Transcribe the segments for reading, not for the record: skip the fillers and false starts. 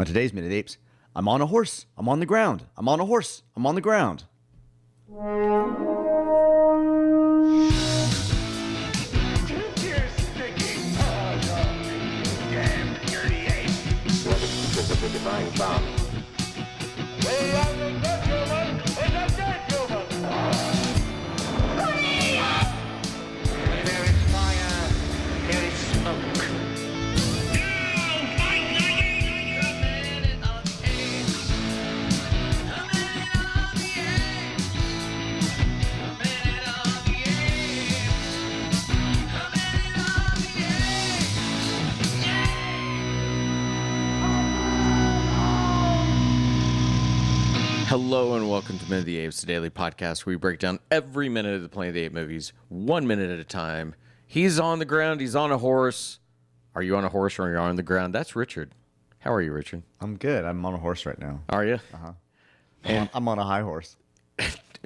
On today's Minute Apes, I'm on a horse. I'm on the ground. I'm on a horse. I'm on the ground. Hello and welcome to Minute of the Apes, a daily podcast where we break down every minute of the Planet of the Apes movies, 1 minute at a time. He's on the ground. He's on a horse. Are you on a horse or are you on the ground? That's Richard. How are you, Richard? I'm good. I'm on a horse right now. Are you? Uh-huh. And I'm on a high horse.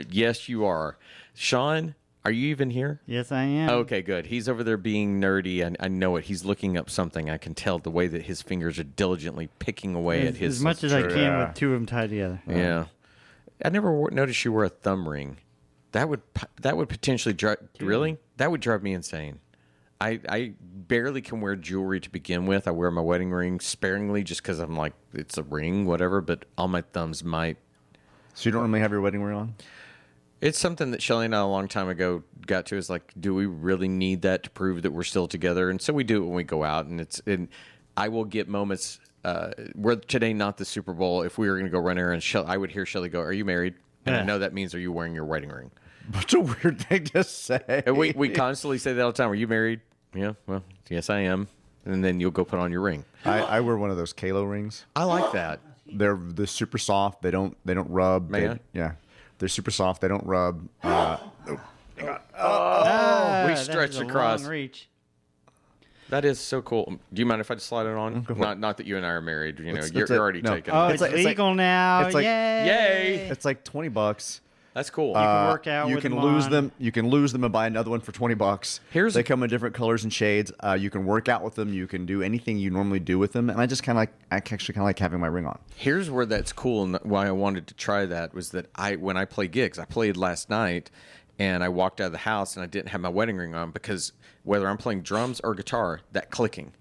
Yes, you are. Sean, are you even here? Yes, I am. Okay, good. He's over there being nerdy, and I know it. He's looking up something. I can tell the way that his fingers are diligently picking away at his... As much as I can with two of them tied together. Yeah. I never noticed you wear a thumb ring. That would potentially drive... Really? That would drive me insane. I barely can wear jewelry to begin with. I wear my wedding ring sparingly just because I'm like, it's a ring, whatever, but all my thumbs might... So you don't normally have your wedding ring on? It's something that Shelly and I a long time ago got to, is like, do we really need that to prove that we're still together? And so we do it when we go out, and I will get moments... we're today not the Super Bowl. If we were going to go run errands, I would hear Shelly go, "Are you married?" And I know that means, "Are you wearing your wedding ring?" That's a weird thing to say. And we constantly say that all the time. "Are you married?" Yeah. Well, yes, I am. And then you'll go put on your ring. I wear one of those Kalo rings. I like that. They're super soft. They don't rub. Man. They're super soft. They don't rub. We stretched across. Long reach. That is so cool. Do you mind if I just slide it on? Not that you and I are married. You know, you're already taken. Oh, It's it's like- legal now. it's like- Yay! It's like $20. That's cool. You can work out You with can them lose on. them. You can lose them and buy another one for $20. They come in different colors and shades. You can work out with them. You can do anything you normally do with them. And I just I actually kind of like having my ring on. Here's where that's cool, and why I wanted to try that was that when I play gigs, I played last night, and I walked out of the house and I didn't have my wedding ring on because whether I'm playing drums or guitar, that clicking,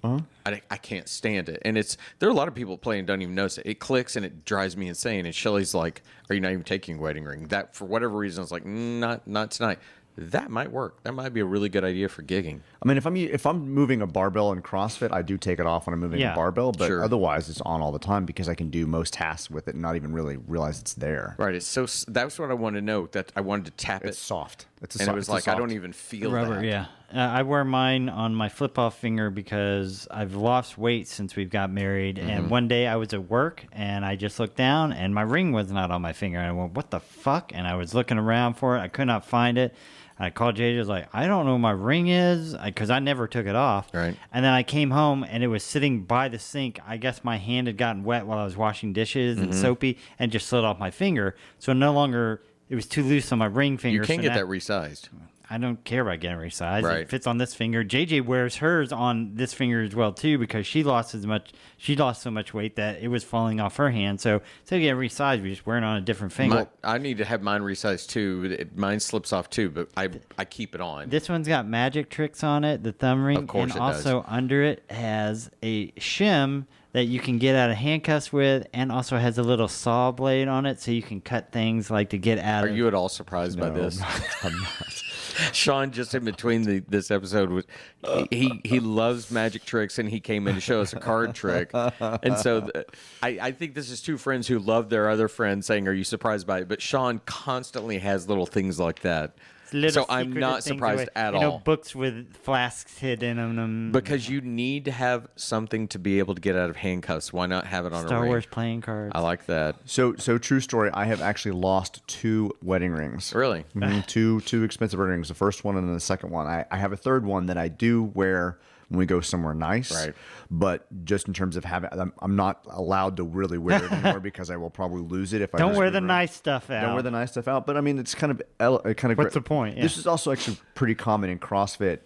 I can't stand it. And there are a lot of people playing don't even notice it. It clicks and it drives me insane. And Shelly's like, "Are you not even taking a wedding ring?" That, for whatever reason, I was like, not tonight. That might work. That might be a really good idea for gigging. I mean, if I'm moving a barbell in CrossFit, I do take it off when I'm moving a barbell, but otherwise it's on all the time because I can do most tasks with it and not even really realize it's there. Right. That's what I wanted to know. That I wanted to tap it. It's soft. It was like, I don't even feel Rubber, that. yeah. I wear mine on my flip-off finger because I've lost weight since we've got married. Mm-hmm. And one day I was at work and I just looked down and my ring was not on my finger. And I went, "What the fuck?" And I was looking around for it. I could not find it. I called JJ. I was like, "I don't know where my ring is," because I never took it off. Right. And then I came home and it was sitting by the sink. I guess my hand had gotten wet while I was washing dishes and soapy and just slid off my finger. So no longer, it was too loose on my ring finger. You can get that resized. I don't care about getting resized. Right. It fits on this finger. JJ wears hers on this finger as well too because she lost so much weight that it was falling off her hand. So instead of getting resized, we just wear it on a different finger. I need to have mine resized too. Mine slips off too, but I keep it on. This one's got magic tricks on it, the thumb ring, Of course and it also does. under it has a shim that you can get out of handcuffs with, and also has a little saw blade on it so you can cut things like to get out Are of. you at all surprised by this? I'm not. Sean, just in between this episode, was he loves magic tricks, and he came in to show us a card trick. And so I think this is two friends who love their other friend saying, "Are you surprised by it?" But Sean constantly has little things like that. Little So I'm secretive not things surprised with, at you know, all. books with flasks hidden in them. Because you need to have something to be able to get out of handcuffs. Why not have it on a Star ring? Wars playing cards. I like that. So true story. I have actually lost 2 wedding rings. Really? Mhm, two expensive wedding rings. The first one and then the second one. I have a third one that I do wear when we go somewhere nice. Right. But just in terms of having, I'm not allowed to really wear it anymore because I will probably lose it if I Don't just wear move the around. nice stuff out. Don't wear the nice stuff out. But I mean, it's kind of What's the point? This Yeah. is also actually pretty common in CrossFit.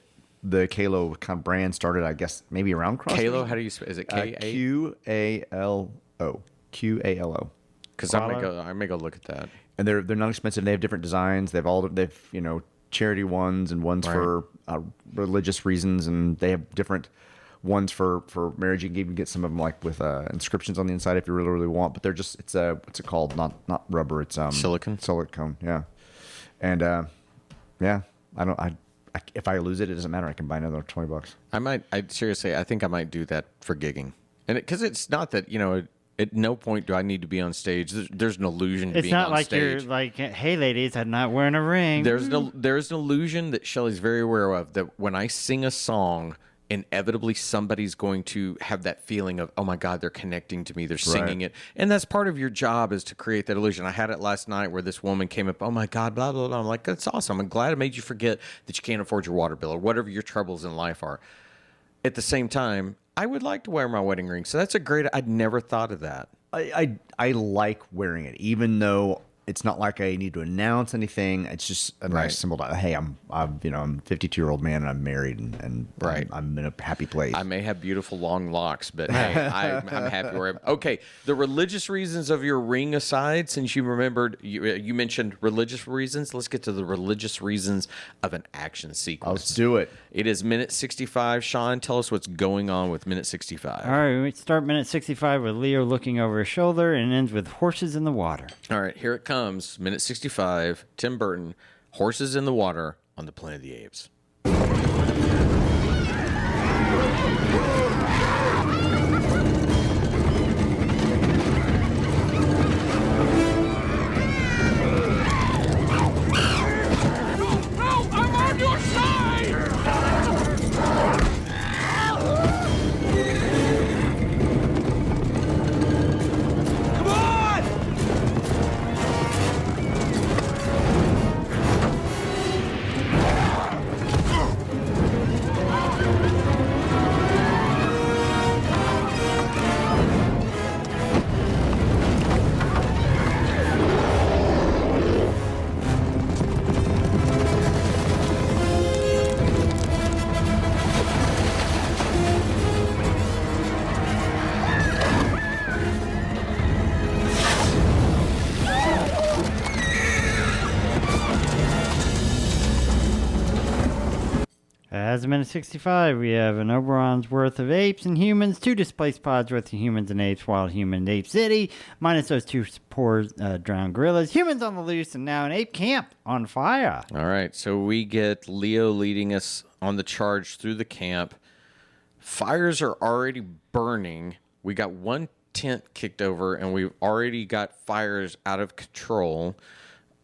The Kalo kind of brand started, I guess, maybe around CrossFit. Kalo, how do you spell? Is it K-A? QALO. QALO. Because I may go look at that. And they're not expensive. They have different designs. They've charity ones and ones for religious reasons, and they have different ones for marriage. You can even get some of them like with inscriptions on the inside if you really want. But they're just what's it called? Not rubber. It's silicone. Silicone. Yeah. And if I lose it, it doesn't matter. I can buy another $20. Seriously, I think I might do that for gigging, and because it's not that At no point do I need to be on stage. There's an illusion to being on stage. It's not like you're like, hey, ladies, I'm not wearing a ring. There's an illusion that Shelley's very aware of, that when I sing a song, inevitably somebody's going to have that feeling of, oh my God, they're connecting to me. They're singing it. And that's part of your job, is to create that illusion. I had it last night where this woman came up, oh my God, blah, blah, blah. I'm like, that's awesome. I'm glad it made you forget that you can't afford your water bill or whatever your troubles in life are. At the same time, I would like to wear my wedding ring. So that's I'd never thought of that. I like wearing it, even though it's not like I need to announce anything. It's just a nice symbol to, hey, I'm a 52-year-old man and I'm married and I'm in a happy place. I may have beautiful long locks, but hey, I'm happy where I'm. Okay, the religious reasons of your ring aside, since you remembered, you mentioned religious reasons, let's get to the religious reasons of an action sequence. Let's do it. It is minute 65. Sean, tell us what's going on with minute 65. All right, we start minute 65 with Leo looking over his shoulder and ends with horses in the water. All right, here it comes. Minute 65, Tim Burton, horses in the water on the Planet of the Apes. As of minute 65, we have an Oberon's worth of apes and humans, 2 displaced pods worth of humans and apes, Wild Human Ape City, minus those 2 poor drowned gorillas, humans on the loose, and now an ape camp on fire. All right, so we get Leo leading us on the charge through the camp. Fires are already burning. We got one tent kicked over, and we've already got fires out of control.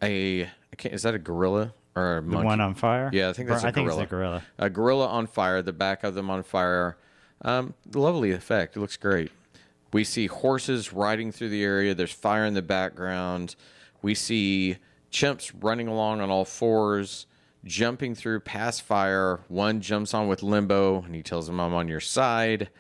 Is that a gorilla? Or a monkey? The one on fire? Yeah, I think that's a gorilla. I think it's a gorilla. A gorilla on fire, the back of them on fire. Lovely effect. It looks great. We see horses riding through the area. There's fire in the background. We see chimps running along on all fours, jumping through past fire. One jumps on with Limbo, and he tells him, I'm on your side.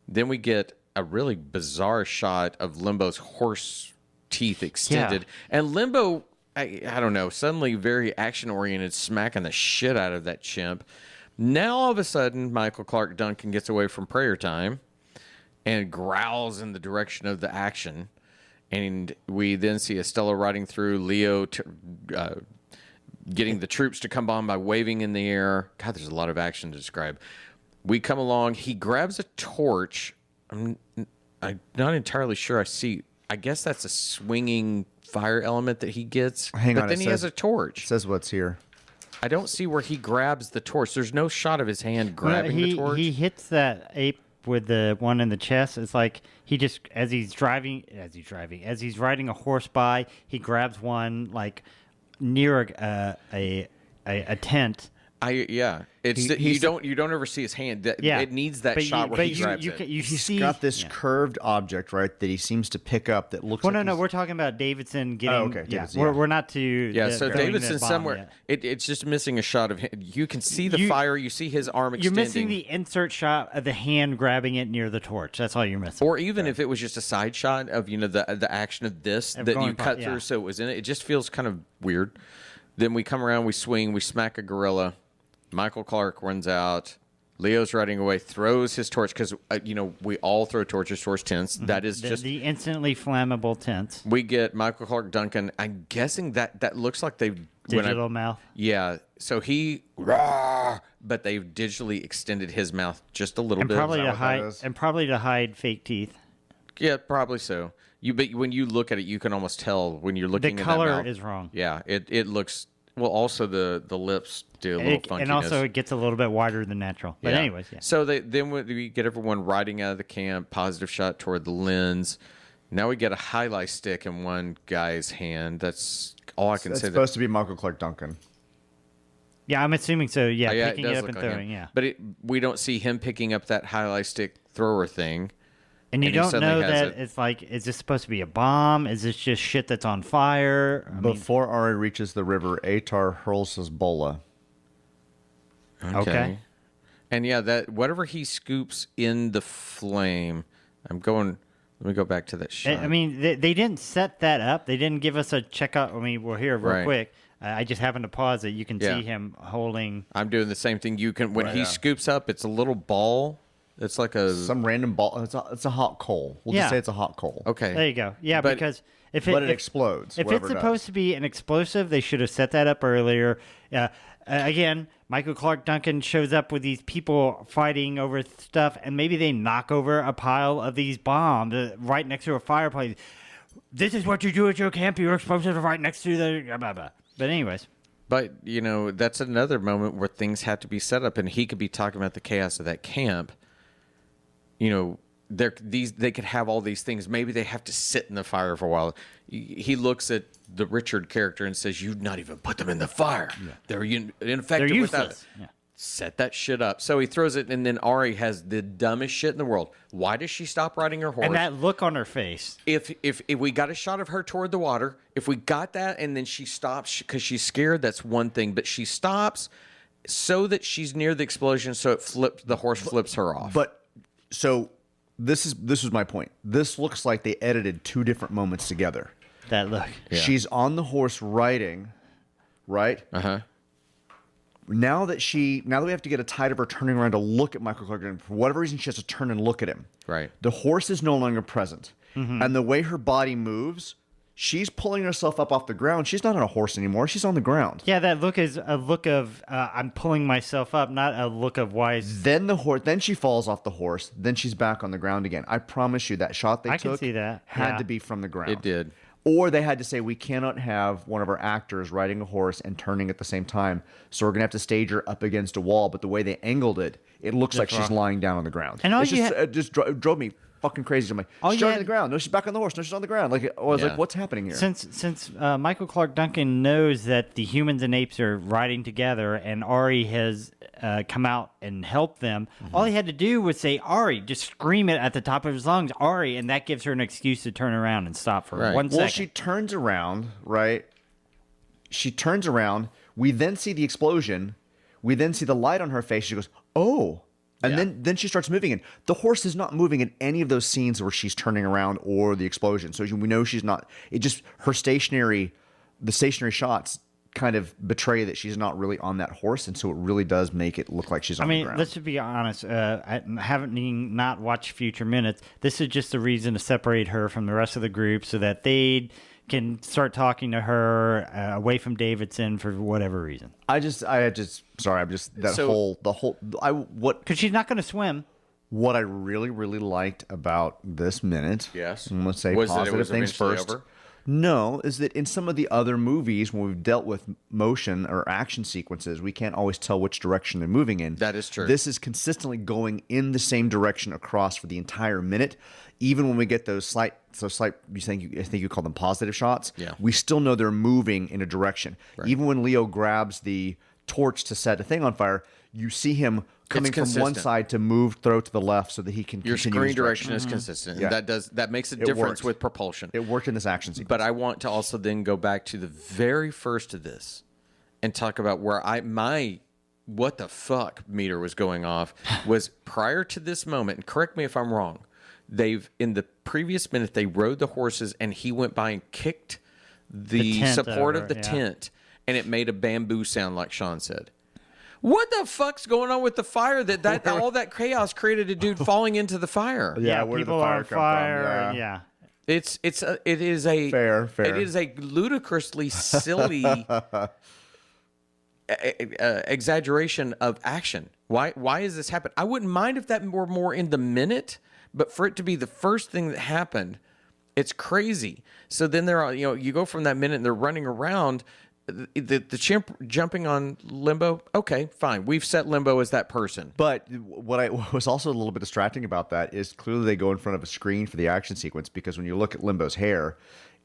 Then we get a really bizarre shot of Limbo's horse teeth extended. Yeah. And Limbo... I don't know, suddenly very action-oriented, smacking the shit out of that chimp. Now, all of a sudden, Michael Clark Duncan gets away from prayer time and growls in the direction of the action. And we then see Estella riding through, Leo getting the troops to come on by waving in the air. God, there's a lot of action to describe. We come along. He grabs a torch. I'm not entirely sure I see. I guess that's a swinging fire element that he gets. Hang on, but then he has a torch. It says what's here. I don't see where he grabs the torch. There's no shot of his hand grabbing the torch. He hits that ape with the one in the chest. It's like he just, as he's riding a horse by, he grabs one like near a tent. You don't ever see his hand. It needs that shot where he grabs it. He's got this curved object, right, that he seems to pick up that looks. No. We're talking about Davidson getting. Oh, okay. Davidson, we're not to. Yeah. So Davidson somewhere. It's just missing a shot of him. You can see the fire. You see his arm extending. You're missing the insert shot of the hand grabbing it near the torch. That's all you're missing. Or even if it was just a side shot of the action of this that you cut through, so it was in it. It just feels kind of weird. Then we come around, we swing, we smack a gorilla. Michael Clark runs out. Leo's riding away, throws his torch because we all throw torches towards tents. That is just the instantly flammable tents. We get Michael Clark Duncan. I'm guessing that looks like they've Digital mouth. Yeah, so but they've digitally extended his mouth just a little bit. Probably to hide fake teeth. Yeah, probably so. But when you look at it, you can almost tell when you're looking. The at color that mouth. is wrong. Yeah, it looks. Well, also the lips do a little funkiness. And also it gets a little bit wider than natural. But anyways, yeah. So then we get everyone riding out of the camp, positive shot toward the lens. Now we get a highlight stick in one guy's hand. That's all I can say. It's supposed to be Michael Clark Duncan. Yeah, I'm assuming so. Yeah, yeah, picking it up and throwing, yeah. But we don't see him picking up that highlight stick thrower thing. And you don't know that it's like, is this supposed to be a bomb? Is this just shit that's on fire? Before Ari reaches the river, Atar hurls his bola. Okay. And yeah, that whatever he scoops in the flame, let me go back to that shot. I mean, they didn't set that up. They didn't give us a checkout. I mean, we're here real quick. I just happened to pause it. You can see him holding. I'm doing the same thing. You can when he scoops up, it's a little ball. It's like some random ball. It's a hot coal. We'll just say it's a hot coal. Okay. There you go. Yeah, because if it explodes. If it's supposed to be an explosive, they should have set that up earlier. Again, Michael Clark Duncan shows up with these people fighting over stuff, and maybe they knock over a pile of these bombs right next to a fireplace. This is what you do at your camp. You're explosive right next to the blah, blah. But anyways. But, that's another moment where things had to be set up, and he could be talking about the chaos of that camp. They could have all these things. Maybe they have to sit in the fire for a while. He looks at the Richard character and says, "You'd not even put them in the fire. Yeah. They're ineffective without it." Yeah. Set that shit up. So he throws it, and then Ari has the dumbest shit in the world. Why does she stop riding her horse? And that look on her face. If we got a shot of her toward the water, if we got that, and then she stops because she's scared, that's one thing. But she stops so that she's near the explosion, so the horse flips her off. So this was my point. This looks like they edited two different moments together. That look. Yeah. She's on the horse riding, right? Uh-huh. Now that we have to get a tide of her turning around to look at Michael Clark, and for whatever reason she has to turn and look at him. Right. The horse is no longer present. Mm-hmm. And the way her body moves, she's pulling herself up off the ground. She's not on a horse anymore. She's on the ground. Yeah, that look is a look of I'm pulling myself up, not a look of why. Then she falls off the horse. Then she's back on the ground again. I promise you that shot they took can see that. had to be from the ground. It did. Or they had to say, we cannot have one of our actors riding a horse and turning at the same time. So we're going to have to stage her up against a wall. But the way they angled it, it looks like she's lying down on the ground. And it just drove me fucking crazy. I'm like, she's on the ground. No, she's back on the horse. No, she's on the ground. Like, I was like, what's happening here? Since Michael Clark Duncan knows that the humans and apes are riding together and Ari has come out and helped them, all he had to do was say, Ari, just scream it at the top of his lungs, Ari, and that gives her an excuse to turn around and stop for 1 second. Well, she turns around, right? She turns around. We then see the explosion. We then see the light on her face. She goes, oh. And then she starts moving. And the horse is not moving in any of those scenes where she's turning around or the explosion. So we know she's not. It just, the stationary shots kind of betray that she's not really on that horse. And so it really does make it look like she's on the ground. Let's just be honest. Having not watched Future Minutes, this is just a reason to separate her from the rest of the group so that they can start talking to her away from Davidson for whatever reason. Because she's not going to swim. What I really, really liked about this minute, yes, I'm going to say positive things first. Over? No, is that in some of the other movies when we've dealt with motion or action sequences, we can't always tell which direction they're moving in. That is true. This is consistently going in the same direction across for the entire minute. Even when we get those slight, I think you call them positive shots. Yeah. We still know they're moving in a direction. Right. Even when Leo grabs the torch to set a thing on fire, you see him coming from one side to throw to the left so that he can your continue screen direction is consistent. Yeah. That makes a difference with propulsion. It worked in this action sequence. But I want to also then go back to the very first of this and talk about where my what the fuck meter was going off was prior to this moment, and correct me if I'm wrong, in the previous minute they rode the horses and he went by and kicked the support of the tent and it made a bamboo sound like Sean said. What the fuck's going on with the fire? That all that chaos created a dude falling into the fire. Yeah, where did the people fire are on come from? fire. Yeah. Yeah. It is a Fair. It is a ludicrously silly exaggeration of action. Why is this happen? I wouldn't mind if that were more in the minute, but for it to be the first thing that happened, it's crazy. So then you go from that minute and they're running around. The chimp jumping on Limbo, okay, fine. We've set Limbo as that person. But what was also a little bit distracting about that is clearly they go in front of a screen for the action sequence, because when you look at Limbo's hair,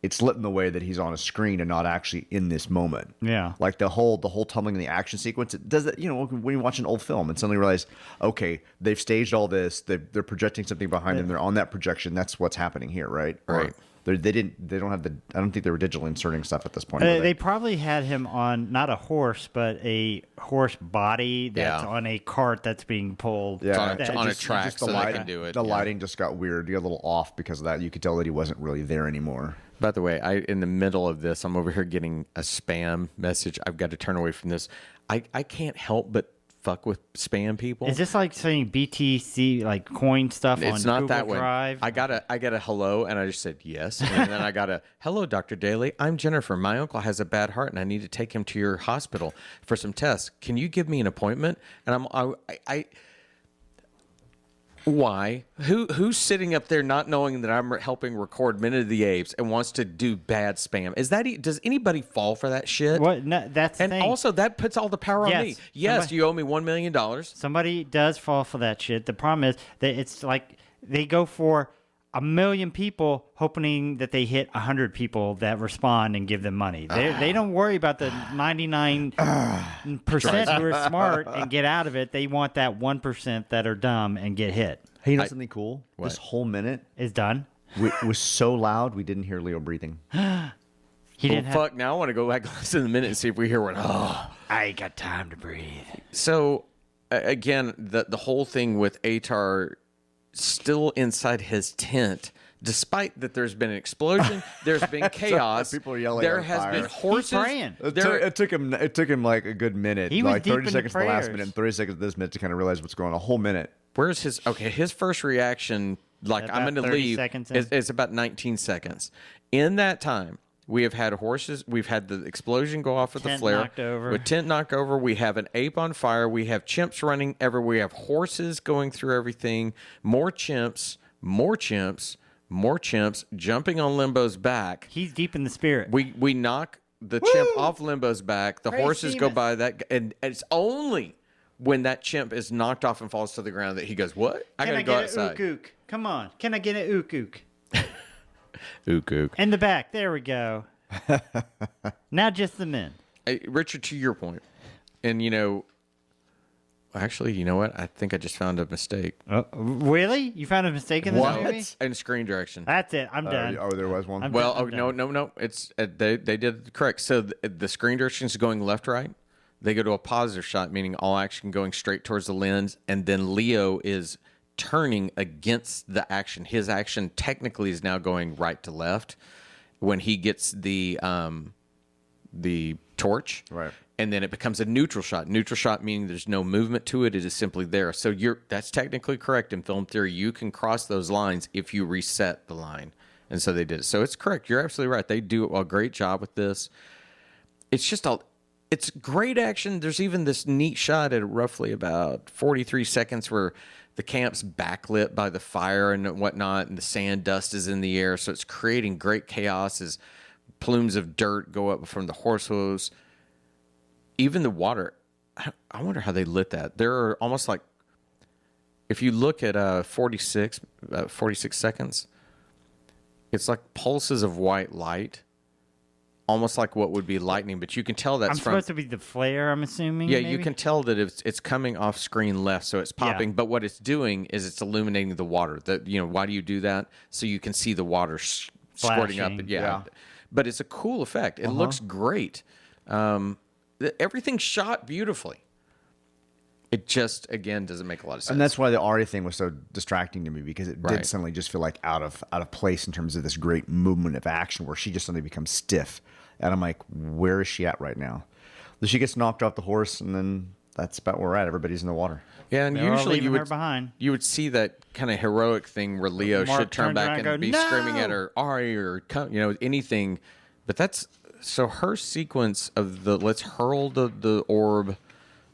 it's lit in the way that he's on a screen and not actually in this moment. Yeah. Like the whole tumbling in the action sequence, it does that, when you watch an old film and suddenly realize, okay, they've staged all this, they're projecting something behind them, they're on that projection, that's what's happening here, right? Right. They don't have I don't think they were digital inserting stuff at this point. Were They probably had him on not a horse, but a horse body that's on a cart that's being pulled. Yeah, on a track, so they can do it. The lighting just got weird. You got a little off because of that. You could tell that he wasn't really there anymore. By the way, in the middle of this, I'm over here getting a spam message. I've got to turn away from this. I can't help but fuck with spam people. Is this like saying BTC, like coin stuff It's on not Google that way. Drive? I got a hello, and I just said yes, and then I got a hello, Dr. Daly. I'm Jennifer. My uncle has a bad heart, and I need to take him to your hospital for some tests. Can you give me an appointment? And why? Who's sitting up there not knowing that I'm helping record Minute of the Apes and wants to do bad spam? Does anybody fall for that shit? What? No, that's the And thing. also, that puts all the power on Yes. me. Yes, Somebody- you owe me $1 million. Somebody does fall for that shit. The problem is that it's like they go for 1 million people, hoping that they hit 100 people that respond and give them money. They don't worry about the 99% who are smart and get out of it. They want that 1% that are dumb and get hit. Hey, you know something cool? What? This whole minute Is done. was so loud we didn't hear Leo breathing. He Well, didn't have. fuck, now I want to go back and listen to the minute and see if we hear one. Oh. I ain't got time to breathe. So, again, the whole thing with Atar still inside his tent, despite that there's been an explosion, there's been chaos. People are yelling There on has fire. been horses. He's praying. It took him like a good minute, He was like deep 30 in seconds to the last prayers. minute and 30 seconds to this minute to kind of realize what's going on. A whole minute. Where's his first reaction, like, I'm About going to 30 leave, seconds in? is about 19 seconds. In that time, we have had horses. We've had the explosion go off with the Tent flare. knocked over. With tent knocked over. We have an ape on fire. We have chimps running everywhere. We have horses going through everything. More chimps. More chimps. More chimps jumping on Limbo's back. He's deep in the spirit. We knock the chimp off Limbo's back. The Praise horses go Seamus. by that, and it's only when that chimp is knocked off and falls to the ground that he goes, "What? I Can gotta I go get outside." an ook? Come on. Can I get an ook? Ook. In the back. There we go. Now just the men. Hey, Richard, to your point, and actually, you know what? I think I just found a mistake Really? You found a mistake in this What? movie? in screen direction. That's it. I'm done. There was one. I'm- Well, done. no. It's they did it correct. So the screen direction is going left, right. They go to a positive shot, meaning all action going straight towards the lens, and then Leo is turning against the action. His action technically is now going right to left when he gets the torch, Right. and then it becomes a neutral shot. Neutral shot meaning there's no movement to it; it is simply there. So that's technically correct in film theory. You can cross those lines if you reset the line, and so they did it. So it's correct. You're absolutely right. They do a great job with this. It's just it's great action. There's even this neat shot at roughly about 43 seconds where the camp's backlit by the fire and whatnot, and the sand dust is in the air. So it's creating great chaos as plumes of dirt go up from the horse hooves. Even the water, I wonder how they lit that. There are almost like, if you look at 46 seconds, it's like pulses of white light. Almost like what would be lightning, but you can tell that's I'm from. supposed to be the flare, I'm assuming. Yeah, maybe? you can tell that it's coming off screen left, so it's popping. Yeah. But what it's doing is it's illuminating the water. Why do you do that? So you can see the water squirting up. Flashing. Yeah, but it's a cool effect. It looks great. Everything's shot beautifully. It just again doesn't make a lot of sense. And that's why the Ari thing was so distracting to me, because it Right. did suddenly just feel like out of place in terms of this great movement of action where she just suddenly becomes stiff. And I'm like, where is she at right now? She gets knocked off the horse, and then that's about where we're at. Everybody's in the water. Yeah, and They're all usually leaving her behind. you would see that kind of heroic thing where Leo Mark should turn turns back around and and go, be "No!" screaming at her, Ari, or anything. But that's so her sequence of the let's hurl the orb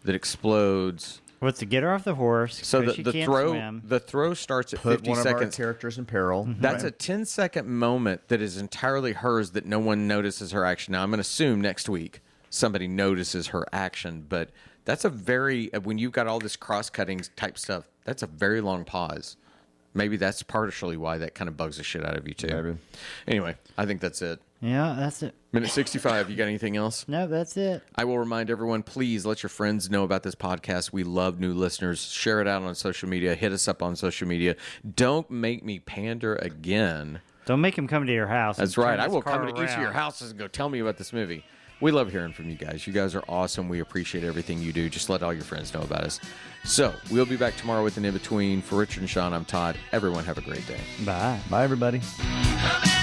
that explodes. What's to get her off the horse? So she the can't throw swim. the throw starts at Put 50 one seconds. of our characters in peril. That's a 10-second moment that is entirely hers that no one notices her action. Now, I'm going to assume next week somebody notices her action, but that's a very, when you've got all this cross-cutting type stuff, that's a very long pause. Maybe that's partially why that kind of bugs the shit out of you, too. Maybe. Anyway, I think that's it. Yeah, that's it. Minute 65, you got anything else? No, that's it. I will remind everyone, please let your friends know about this podcast. We love new listeners. Share it out on social media. Hit us up on social media. Don't make me pander again. Don't make him come to your house. That's and right. turn I his will car come to each of your around. houses and go tell me about this movie. We love hearing from you guys. You guys are awesome. We appreciate everything you do. Just let all your friends know about us. So we'll be back tomorrow with an In-Between. For Richard and Sean, I'm Todd. Everyone have a great day. Bye. Bye, everybody. Come